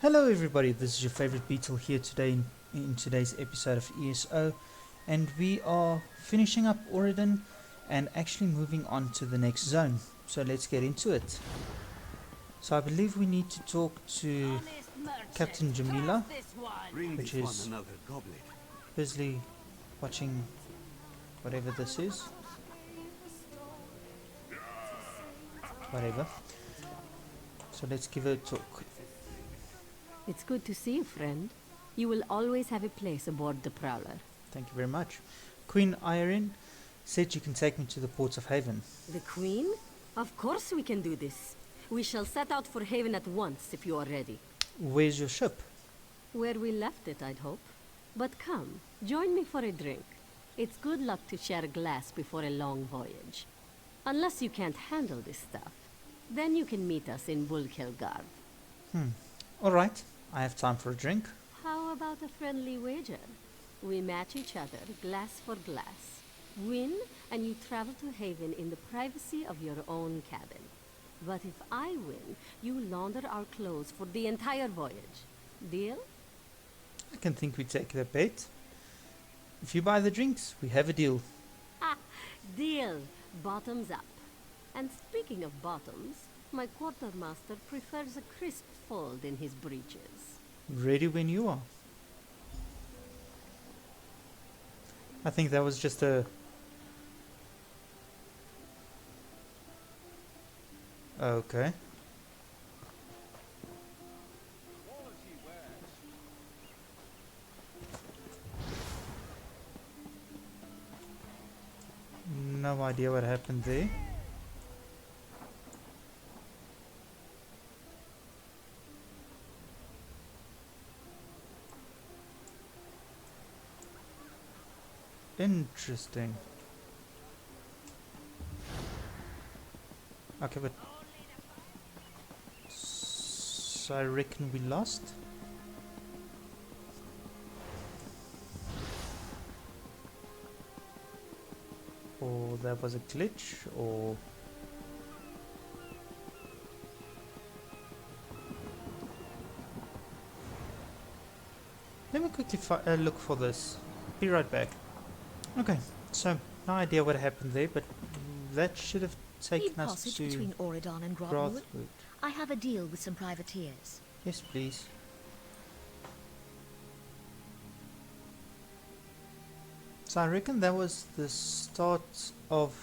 Hello everybody, this is your favorite Beetle here today in today's episode of ESO, and we are finishing up Oregon and actually moving on to the next zone. So let's get into it. So I believe we need to talk to Captain Jamila, which is busily watching whatever this is. Whatever. So let's give her a talk. It's good to see you, friend. You will always have a place aboard the Prowler. Thank you very much. Queen Irene said you can take me to the ports of Haven. The Queen? Of course we can do this. We shall set out for Haven at once, if you are ready. Where's your ship? Where we left it, I'd hope. But come, join me for a drink. It's good luck to share a glass before a long voyage. Unless you can't handle this stuff. Then you can meet us in Bulkelgard. Alright, I have time for a drink. How about a friendly wager? We match each other, glass for glass. Win, and you travel to Haven in the privacy of your own cabin. But if I win, you launder our clothes for the entire voyage. Deal? I can think we take that bet. If you buy the drinks, we have a deal. Ha! Deal! Bottoms up. And speaking of bottoms, my quartermaster prefers a crisp fold in his breeches. Ready when you are. I think that was just a... Okay. No idea what happened there. Interesting. Okay, but so I reckon we lost. Or that was a glitch, or let me quickly look for this. Be right back. Okay, so no idea what happened there, but that should have taken us passage to between Oregon and Grahtwood. Grahtwood. I have a deal with some privateers. Yes, please. So I reckon that was the start of...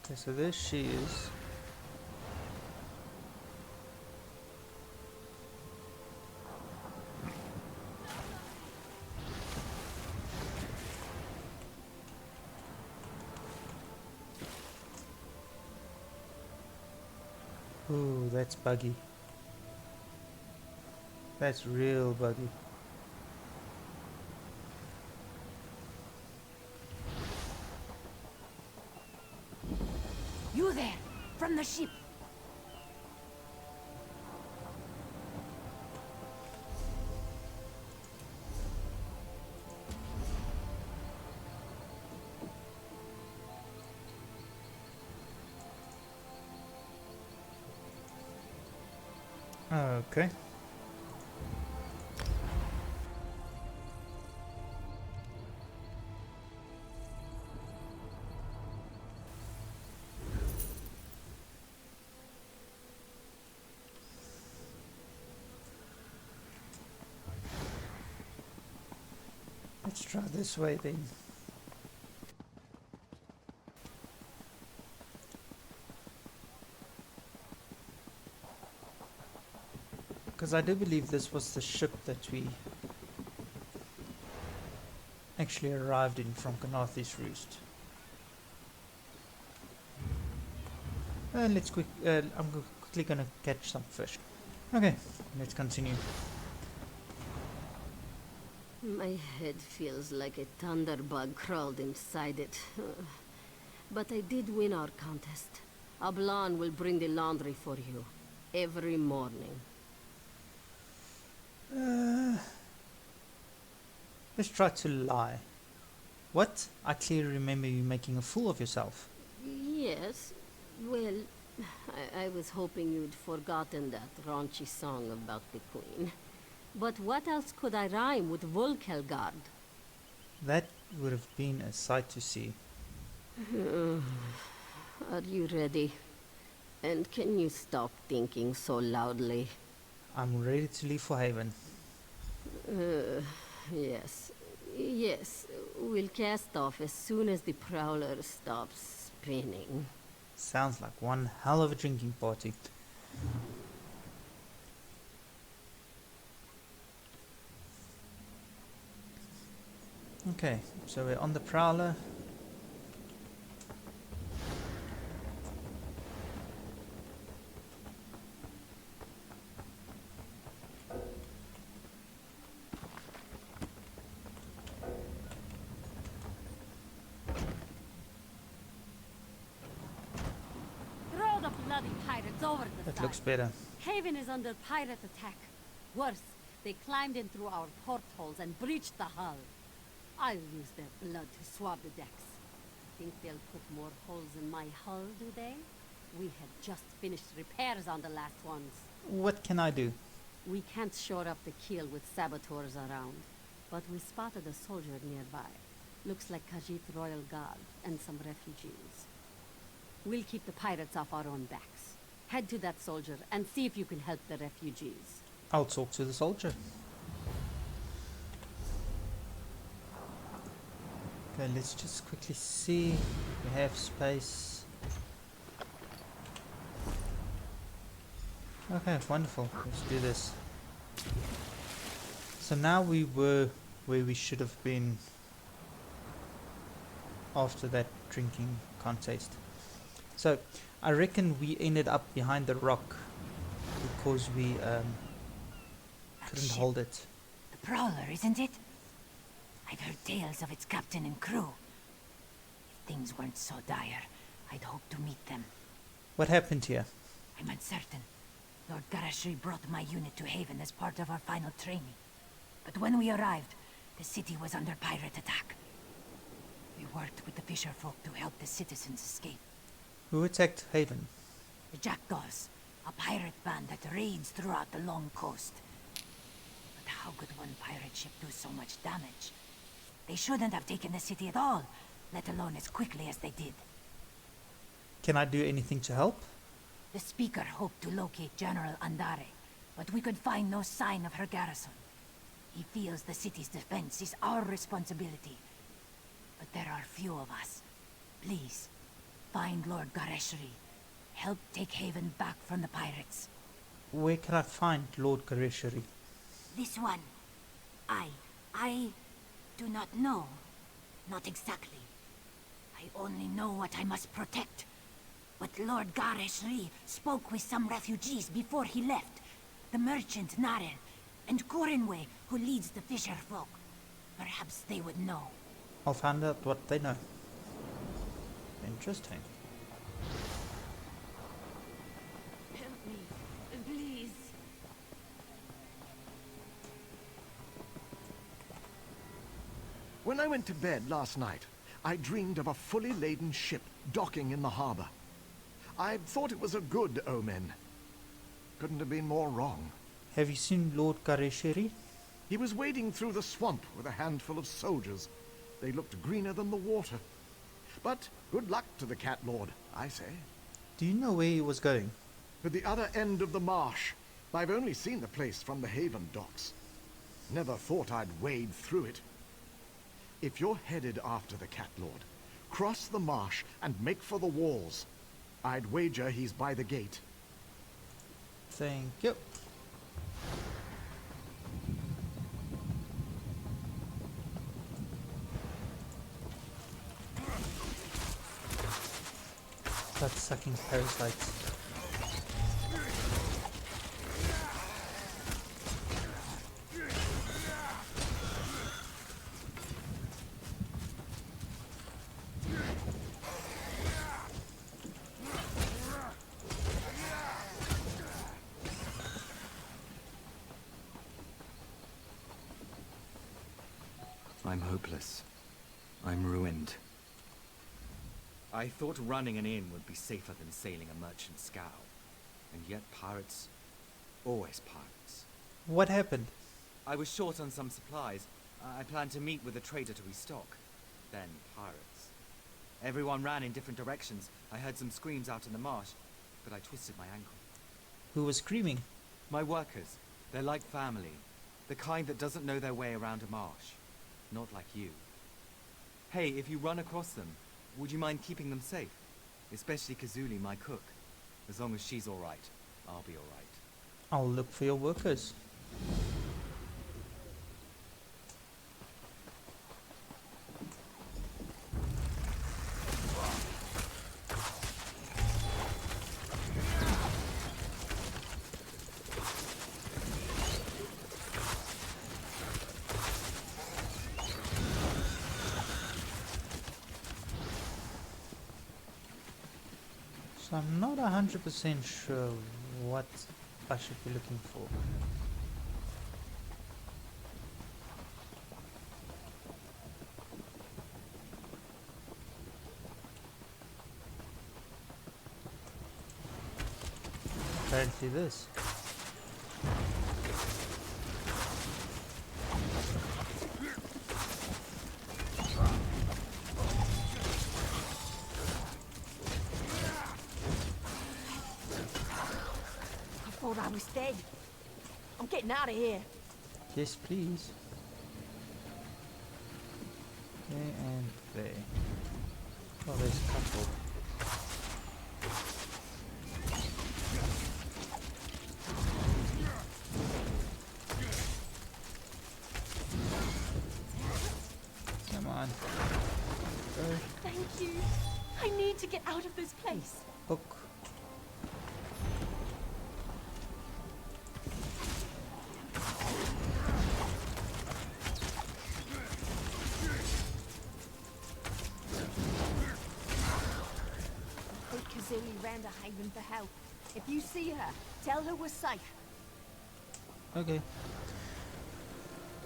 Okay, so there she is. Ooh, that's buggy. That's real buggy. You there, from the ship. Okay. Let's try this way then. Because I do believe this was the ship that we actually arrived in from Kanathi's Roost. Let's I'm quickly gonna catch some fish. Okay, let's continue. My head feels like a thunderbug crawled inside it. But I did win our contest. Ablan will bring the laundry for you. Every morning. Let's try to lie. What? I clearly remember you making a fool of yourself. Yes. Well, I was hoping you'd forgotten that raunchy song about the Queen. But what else could I rhyme with Volkelgard? That would have been a sight to see. Are you ready? And can you stop thinking so loudly? I'm ready to leave for Haven. Yes. Yes, we'll cast off as soon as the prowler stops spinning. Sounds like one hell of a drinking party. Okay, so we're on the prowler. Throw the bloody pirates over the That side. looks better. Haven is under pirate attack. Worse, they climbed in through our portholes and breached the hull. I'll use their blood to swab the decks. Think they'll put more holes in my hull, do they? We had just finished repairs on the last ones. What can I do? We can't shore up the keel with saboteurs around, but we spotted a soldier nearby. Looks like Khajiit Royal Guard and some refugees. We'll keep the pirates off our own backs. Head to that soldier and see if you can help the refugees. I'll talk to the soldier. Okay, let's just quickly see. We have space. Okay, wonderful. Let's do this. So now we were where we should have been after that drinking contest. So I reckon we ended up behind the rock because we couldn't hold it. The Prowler, isn't it? I've heard tales of its captain and crew. If things weren't so dire, I'd hope to meet them. What happened here? I'm uncertain. Lord Garashri brought my unit to Haven as part of our final training. But when we arrived, the city was under pirate attack. We worked with the fisherfolk to help the citizens escape. Who attacked Haven? The Jackdaws, a pirate band that raids throughout the long coast. But how could one pirate ship do so much damage? They shouldn't have taken the city at all, let alone as quickly as they did. Can I do anything to help? The Speaker hoped to locate General Andare, but we could find no sign of her garrison. He feels the city's defense is our responsibility. But there are few of us. Please, find Lord Gareshri. Help take Haven back from the pirates. Where can I find Lord Gareshri? This one. I do not know. Not exactly. I only know what I must protect. But Lord Gareshri spoke with some refugees before he left. The merchant Narel, and Corinway, who leads the fisher folk. Perhaps they would know. I'll find out what they know. Interesting. Help me, please. When I went to bed last night, I dreamed of a fully laden ship docking in the harbor. I thought it was a good omen. Couldn't have been more wrong. Have you seen Lord Gareshri? He was wading through the swamp with a handful of soldiers. They looked greener than the water. But good luck to the Cat Lord, I say. Do you know where he was going? To the other end of the marsh. I've only seen the place from the Haven docks. Never thought I'd wade through it. If you're headed after the Cat Lord, cross the marsh and make for the walls. I'd wager he's by the gate. Thank you. Start sucking parasites. I'm hopeless. I'm ruined. I thought running an inn would be safer than sailing a merchant scow. And yet pirates, always pirates. What happened? I was short on some supplies. I planned to meet with a trader to restock. Then pirates. Everyone ran in different directions. I heard some screams out in the marsh, but I twisted my ankle. Who was screaming? My workers. They're like family. The kind that doesn't know their way around a marsh. Not like you. Hey, if you run across them, would you mind keeping them safe? Especially Kazuli, my cook. As long as she's alright, I'll be alright. I'll look for your workers. So I'm not 100% sure what I should be looking for. Apparently this. I thought I was dead. I'm getting out of here. Yes, please. There and there. Oh, there's a couple. Come on. Go. Thank you. I need to get out of this place. Book. Kazuli ran to Haven for help. If you see her, tell her we're safe. Okay.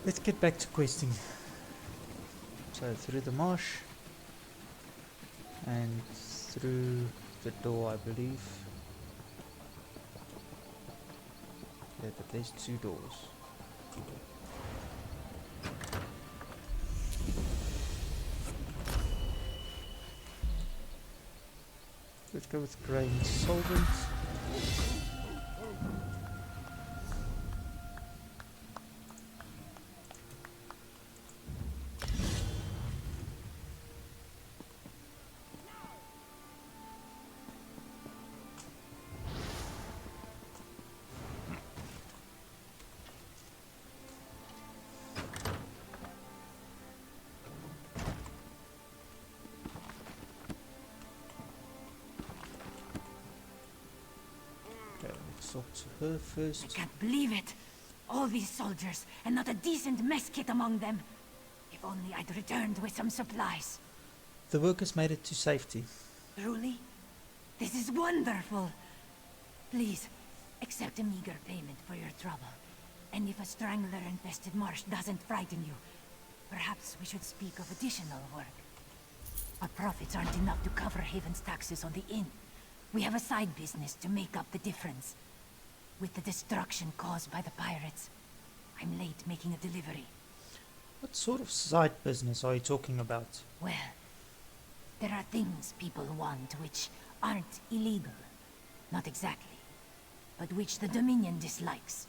Let's get back to questing. So through the marsh and through the door, I believe. Yeah, but there's two doors. Let's go with grain solvent. Talk to her I first. can't believe it. All these soldiers, and not a decent mess kit among them. If only I'd returned with some supplies. The workers made it to safety. Truly? This is wonderful. Please, accept a meager payment for your trouble. And if a strangler-infested marsh doesn't frighten you, perhaps we should speak of additional work. Our profits aren't enough to cover Haven's taxes on the inn. We have a side business to make up the difference. With the destruction caused by the pirates, I'm late making a delivery. What sort of side business are you talking about? Well, there are things people want which aren't illegal. Not exactly. But which the Dominion dislikes.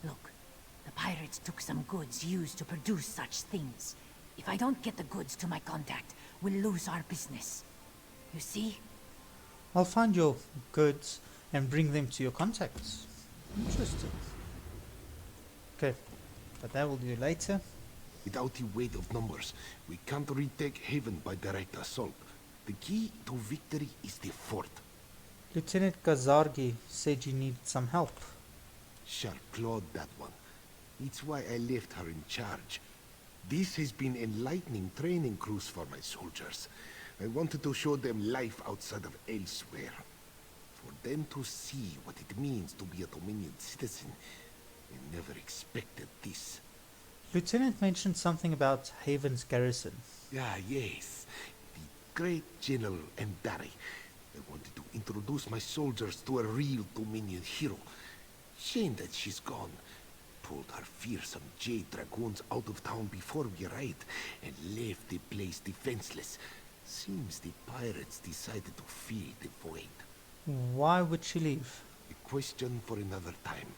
Look, the pirates took some goods used to produce such things. If I don't get the goods to my contact, we'll lose our business. You see? I'll find your goods and bring them to your contacts. Interesting. Okay, but that will do later. Without the weight of numbers, we can't retake Haven by direct assault. The key to victory is the fort. Lieutenant Gazargi said you needed some help. Sharp clawed that one. It's why I left her in charge. This has been enlightening training cruise for my soldiers. I wanted to show them life outside of elsewhere. For them to see what it means to be a Dominion citizen. I never expected this. Lieutenant mentioned something about Haven's garrison. Ah, yes. The great General Endari. I wanted to introduce my soldiers to a real Dominion hero. Shame that she's gone. Pulled her fearsome jade dragoons out of town before we arrived, and left the place defenseless. Seems the pirates decided to fill the void. Why would she leave? A question for another time.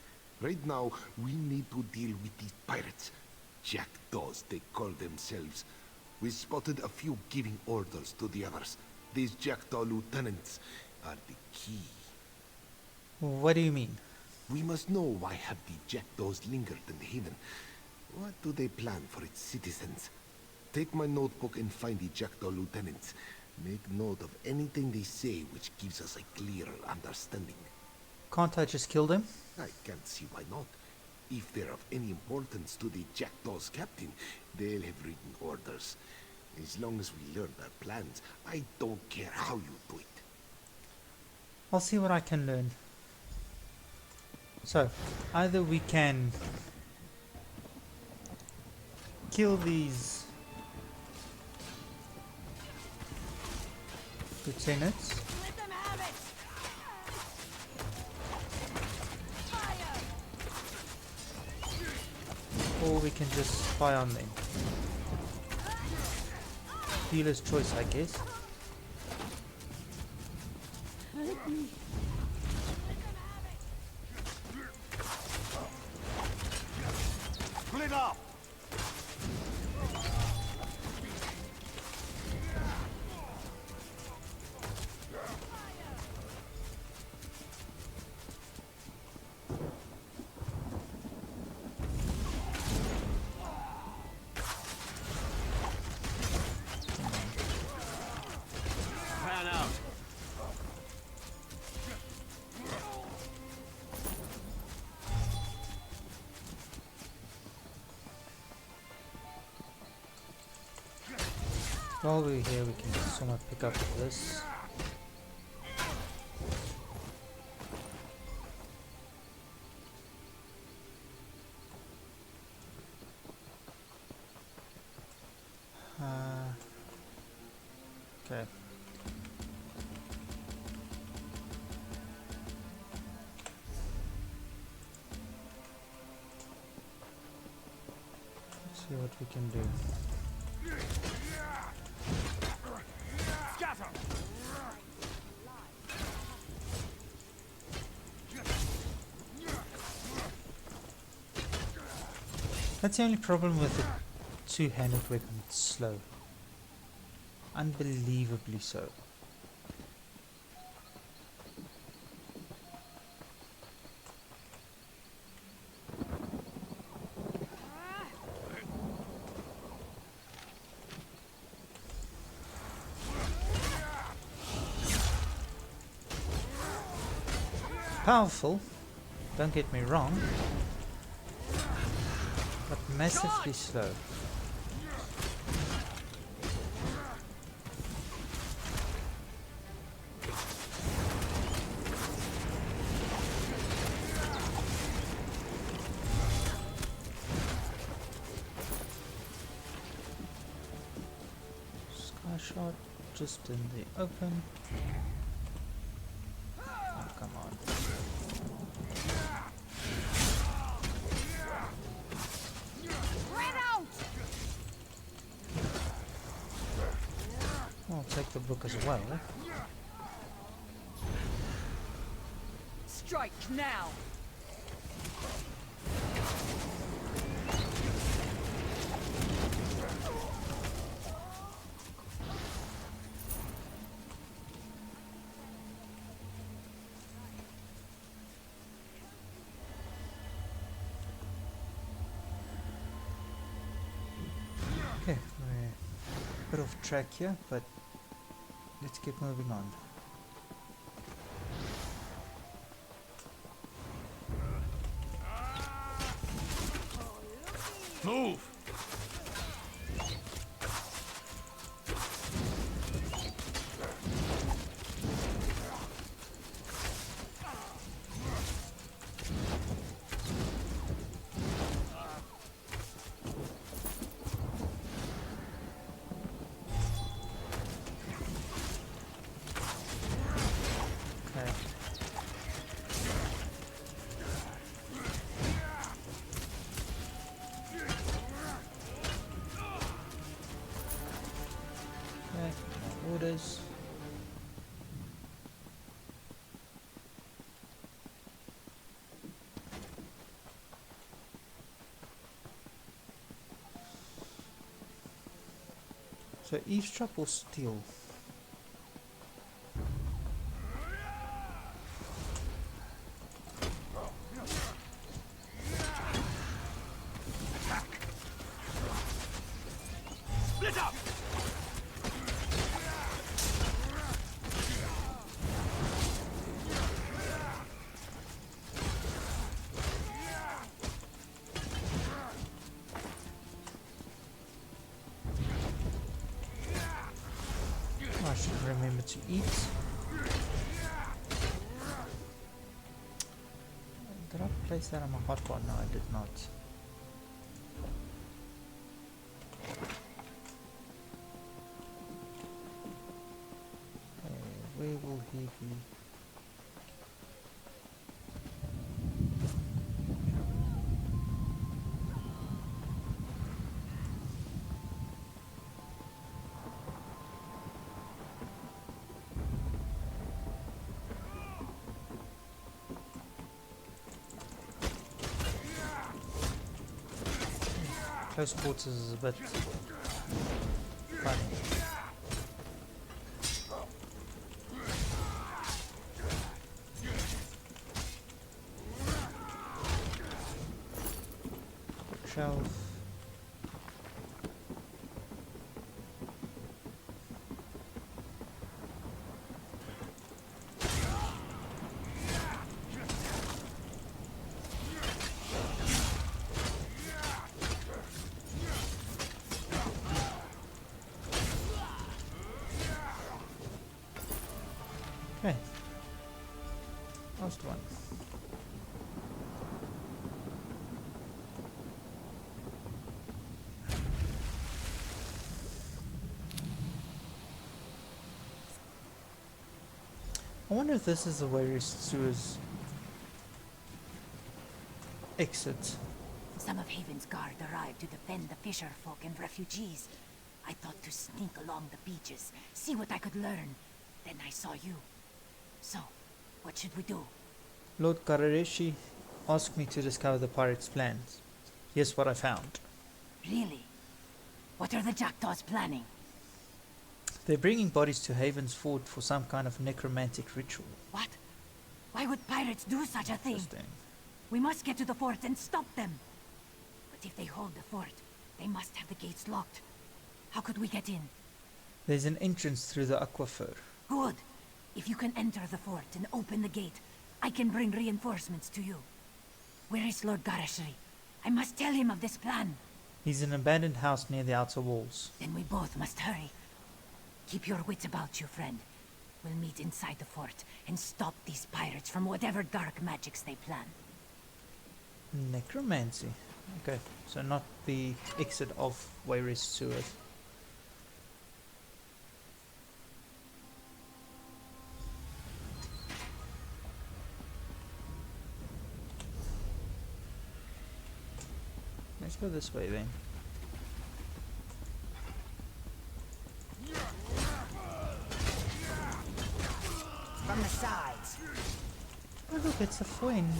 Right now, we need to deal with these pirates. Jackdaws, they call themselves. We spotted a few giving orders to the others. These Jackdaw lieutenants are the key. What do you mean? We must know why have the Jackdaws lingered in the haven. What do they plan for its citizens? Take my notebook and find the Jackdaw lieutenants. Make note of anything they say which gives us a clearer understanding. Can't I just kill them? I can't see why not. If they're of any importance to the Jackdaw's captain, they'll have written orders. As long as we learn their plans, I don't care how you do it. I'll see what I can learn. So, either we can kill these lieutenants, Let them have it! Fire! or we can just spy on them. Dealer's choice, I guess. Split up! Pan out! While we're here, we can somewhat pick up this. Okay. Let's see what we can do. Scatter! That's the only problem with the two-handed weapon, it's slow. Unbelievably so. Powerful, don't get me wrong, but massively slow. Sky shot just in the open. Oh, come on. Red out! I'll take the book as well. Strike now! Okay, we're a bit off track here, but let's keep moving on. Move! is. So eavesdrop or steal? Split up! I should remember to eat. Did I place that on my hotbar? No, I did not. Okay, where will he be? Close quarters is a bit funny. Bookshelf. Okay. Last one. I wonder if this is the way Sue's exit. Some of Haven's guard arrived to defend the fisher folk and refugees. I thought to sneak along the beaches, see what I could learn. Then I saw you. So, what should we do? Lord Karareshi asked me to discover the pirates' plans. Here's what I found. Really? What are the Jackdaws planning? They're bringing bodies to Haven's Fort for some kind of necromantic ritual. What? Why would pirates do such a thing? Interesting. We must get to the fort and stop them. But if they hold the fort, they must have the gates locked. How could we get in? There's an entrance through the aquifer. Good. If you can enter the fort and open the gate, I can bring reinforcements to you. Where is Lord Garashri? I must tell him of this plan. He's in an abandoned house near the outer walls. Then we both must hurry. Keep your wits about you, friend. We'll meet inside the fort and stop these pirates from whatever dark magics they plan. Necromancy. Okay, so not the exit of Wayrest Sewers. Let's go this way then. From the sides. Oh look, it's a friend.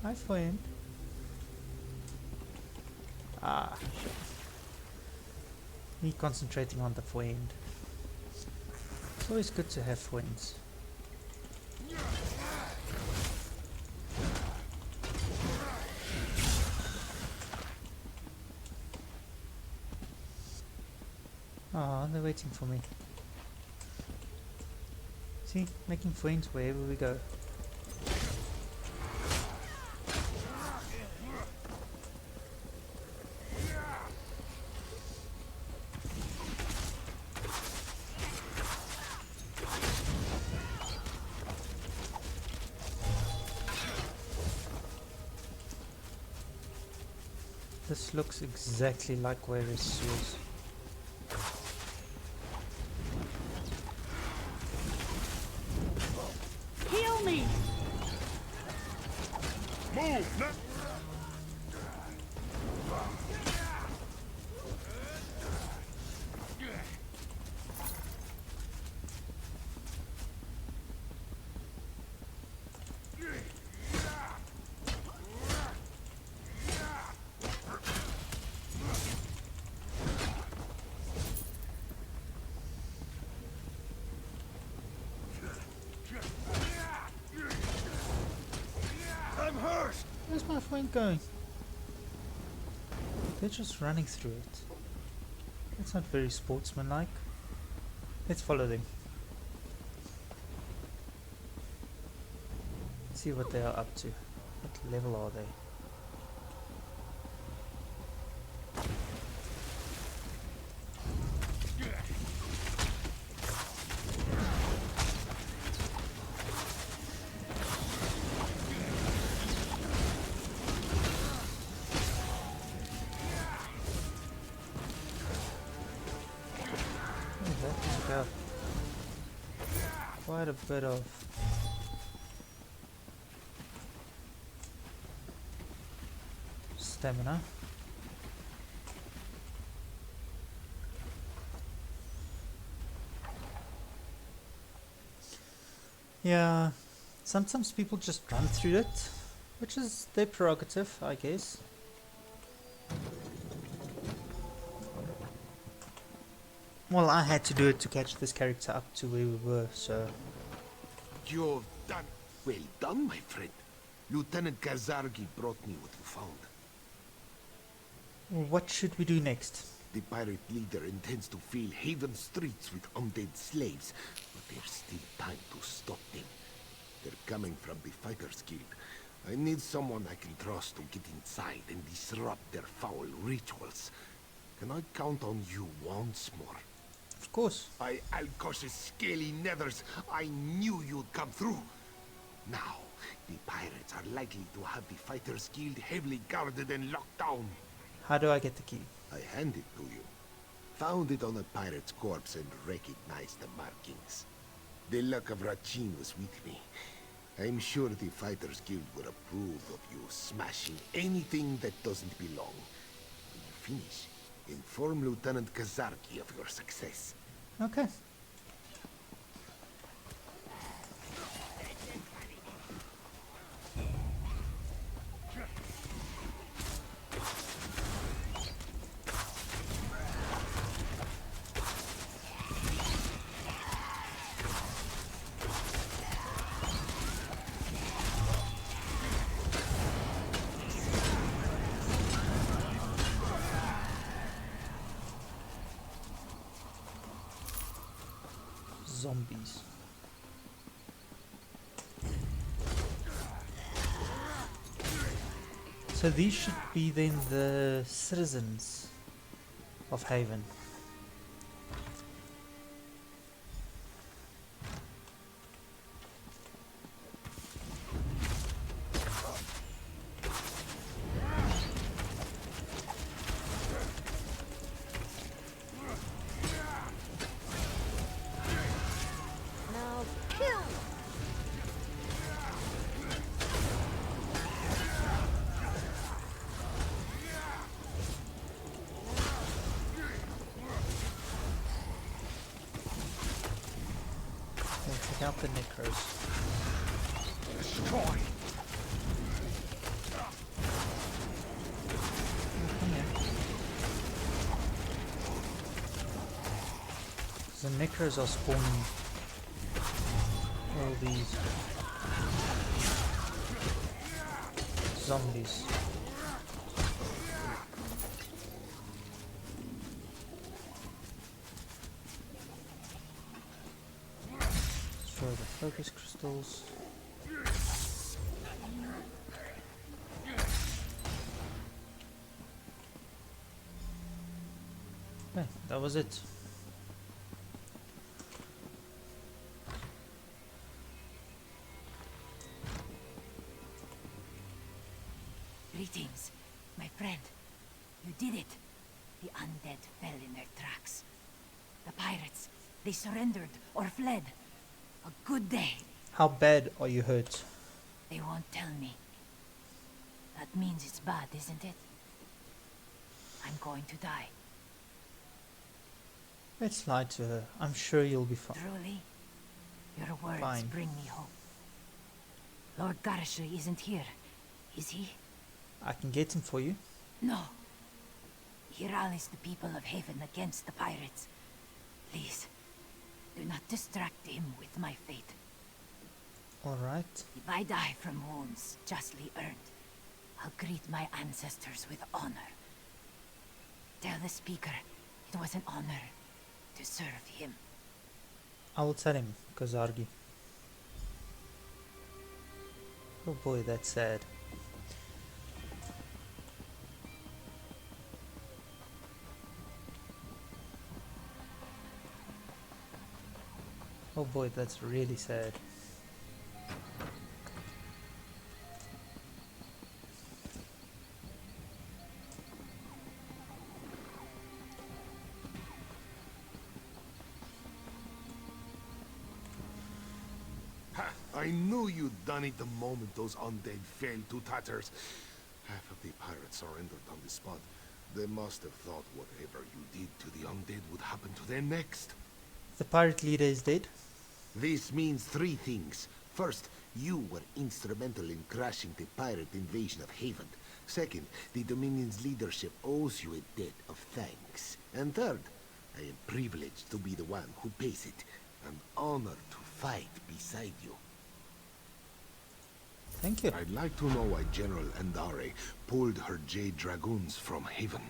Hi friend. Ah, shit. Me concentrating on the friend. It's always good to have friends. Ah, they're waiting for me. See, making friends wherever we go. This looks exactly like where his source. Heal me! Move! No. life weren't going. They're just running through it. That's not very sportsmanlike. Let's follow them. See what they are up to. What level are they? Quite a bit of stamina. Yeah, sometimes people just run through it, which is their prerogative, I guess. Well, I had to do it to catch this character up to where we were, so... You've done... Well done, my friend. Lieutenant Kazargi brought me what you found. What should we do next? The pirate leader intends to fill Haven streets with undead slaves, but there's still time to stop them. They're coming from the Fighters Guild. I need someone I can trust to get inside and disrupt their foul rituals. Can I count on you once more? Of course. By Alkosh's scaly nethers, I knew you'd come through. Now, the pirates are likely to have the Fighters Guild heavily guarded and locked down. How do I get the key? I hand it to you. Found it on a pirate's corpse and recognized the markings. The luck of Rachin was with me. I'm sure the Fighters Guild would approve of you smashing anything that doesn't belong. When you finish, inform Lieutenant Kazarki of your success. Okay. Zombies. So these should be then the citizens of Haven. Take out the necros. Destroy! Come here. The necros are spawning all these zombies. Destroy the focus crystals. Okay, that was it. Greetings, my friend. You did it. The undead fell in their tracks. The pirates, they surrendered or fled. A good day. How bad are you hurt? They won't tell me. That means it's bad, isn't it? I'm going to die. Let's lie to her. I'm sure you'll be fine. Truly, your words Fine. bring me hope. Lord Garishri isn't here, is he? I can get him for you. No. He rallies the people of Haven against the pirates. Please, do not distract him with my fate. Alright. If I die from wounds justly earned, I'll greet my ancestors with honor. Tell the speaker it was an honor to serve him. I will tell him, Kazargi. Oh boy, that's sad. Oh boy, that's really sad. Ha! I knew you'd done it the moment those undead fell to tatters. Half of the pirates surrendered on the spot. They must have thought whatever you did to the undead would happen to them next. The pirate leader is dead. This means three things. First, you were instrumental in crashing the pirate invasion of Haven. Second, the Dominion's leadership owes you a debt of thanks. And third, I am privileged to be the one who pays it. An honor to fight beside you. Thank you. I'd like to know why General Andare pulled her Jade Dragoons from Haven.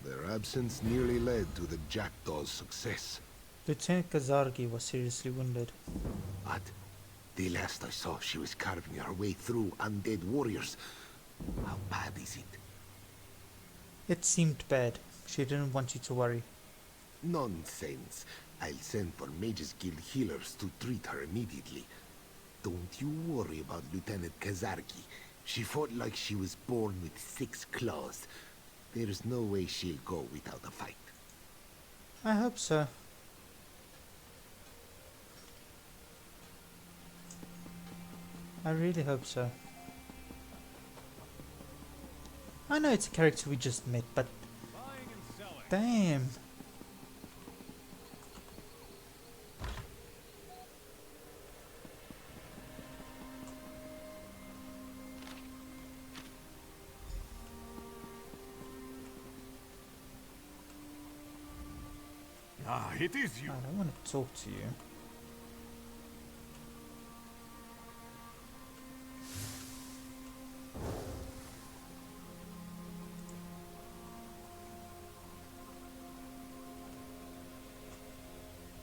Their absence nearly led to the Jackdaw's success. Lieutenant Kazargi was seriously wounded. But the last I saw, she was carving her way through undead warriors. How bad is it? It seemed bad. She didn't want you to worry. Nonsense. I'll send for Mage's Guild healers to treat her immediately. Don't you worry about Lieutenant Kazargi. She fought like she was born with 6 claws. There's no way she'll go without a fight. I hope so. I really hope so. I know it's a character we just met, but damn. Ah, it is you. I don't want to talk to you.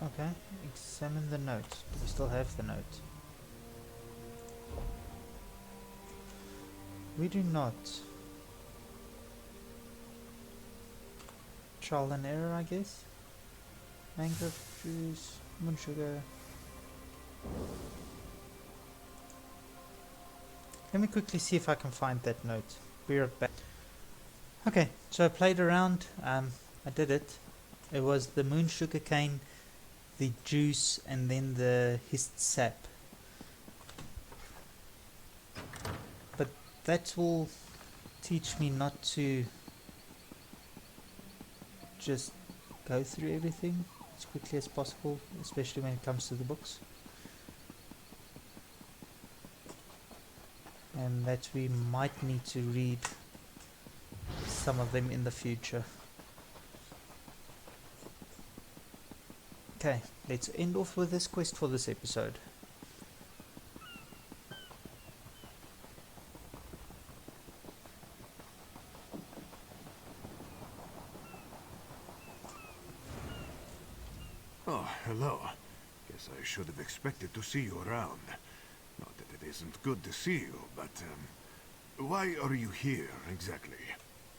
Okay, examine the note. Do we still have the note? We do not. Trial and error, I guess. Mango juice, moon sugar. Let me quickly see if I can find that note. Be right back. Okay, so I played around. I did it. It was the moon sugar cane, the juice, and then the hissed sap. But that will teach me not to just go through everything as quickly as possible, especially when it comes to the books. And that we might need to read some of them in the future. Okay, let's end off with this quest for this episode. Oh, hello. Guess I should have expected to see you around. Not that it isn't good to see you, but, why are you here, exactly?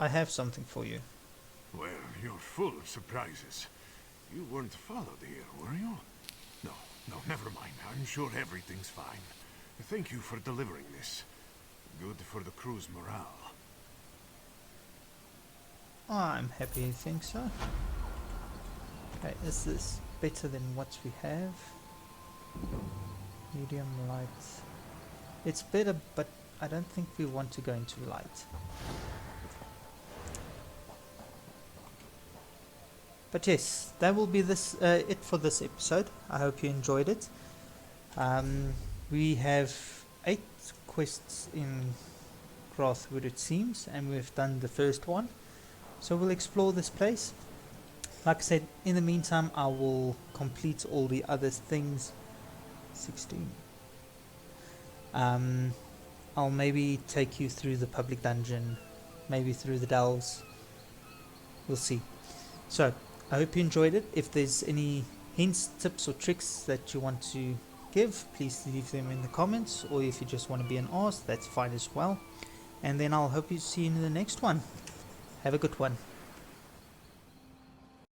I have something for you. Well, you're full of surprises. You weren't followed here, were you? No, never mind. I'm sure everything's fine. Thank you for delivering this. Good for the crew's morale. I'm happy you think so. Okay, is this better than what we have? Medium light. It's better, but I don't think we want to go into light. But yes, that will be it for this episode. I hope you enjoyed it. We have 8 quests in Grahtwood, it seems, and we've done the first one. So we'll explore this place. Like I said, in the meantime, I will complete all the other things. 16. I'll I'll maybe take you through the public dungeon, maybe through the dells. We'll see. So, I hope you enjoyed it. If there's any hints, tips or tricks that you want to give, please leave them in the comments, or if you just want to be an arse, that's fine as well. And then I'll hope you see you in the next one. Have a good one.